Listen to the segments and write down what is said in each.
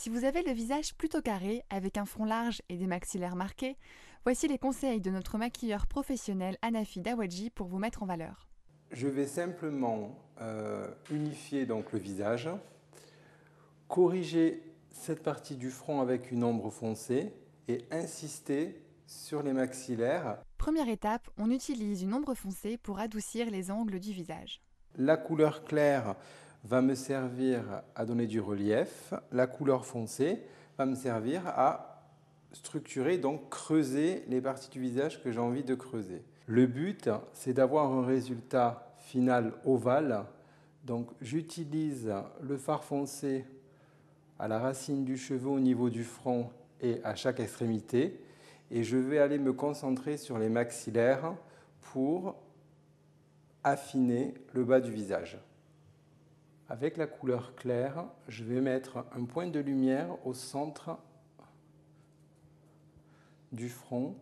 Si vous avez le visage plutôt carré, avec un front large et des maxillaires marqués, voici les conseils de notre maquilleur professionnel Hanafi Dawadji pour vous mettre en valeur. Je vais simplement unifier donc le visage, corriger cette partie du front avec une ombre foncée et insister sur les maxillaires. Première étape, on utilise une ombre foncée pour adoucir les angles du visage. La couleur claire va me servir à donner du relief. La couleur foncée va me servir à structurer, donc creuser les parties du visage que j'ai envie de creuser. Le but, c'est d'avoir un résultat final ovale. Donc j'utilise le fard foncé à la racine du cheveu au niveau du front et à chaque extrémité. Et je vais aller me concentrer sur les maxillaires pour affiner le bas du visage. Avec la couleur claire, je vais mettre un point de lumière au centre du front.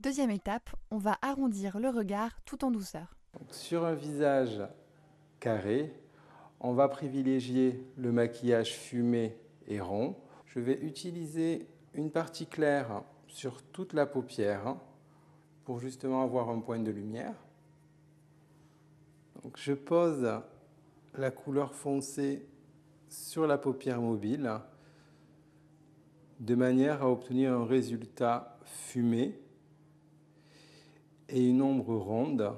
Deuxième étape, on va arrondir le regard tout en douceur. Donc, sur un visage carré, on va privilégier le maquillage fumé et rond. Je vais utiliser une partie claire sur toute la paupière pour justement avoir un point de lumière. Donc, je pose la couleur foncée sur la paupière mobile de manière à obtenir un résultat fumé et une ombre ronde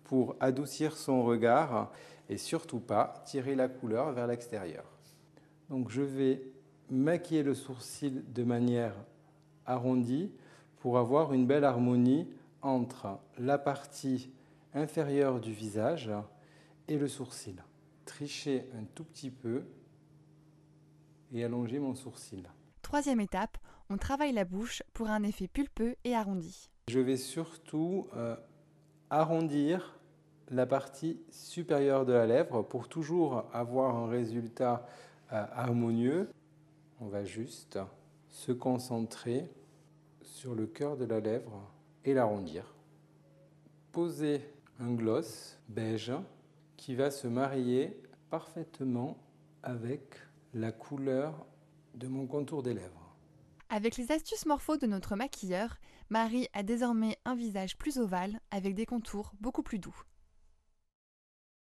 pour adoucir son regard et surtout pas tirer la couleur vers l'extérieur. Donc je vais maquiller le sourcil de manière arrondie pour avoir une belle harmonie entre la partie inférieure du visage et le sourcil. Tricher un tout petit peu et allonger mon sourcil. Troisième étape, on travaille la bouche pour un effet pulpeux et arrondi. Je vais surtout arrondir la partie supérieure de la lèvre pour toujours avoir un résultat harmonieux. On va juste se concentrer sur le cœur de la lèvre et l'arrondir. Poser un gloss beige qui va se marier parfaitement avec la couleur de mon contour des lèvres. Avec les astuces morpho de notre maquilleur, Marie a désormais un visage plus ovale avec des contours beaucoup plus doux.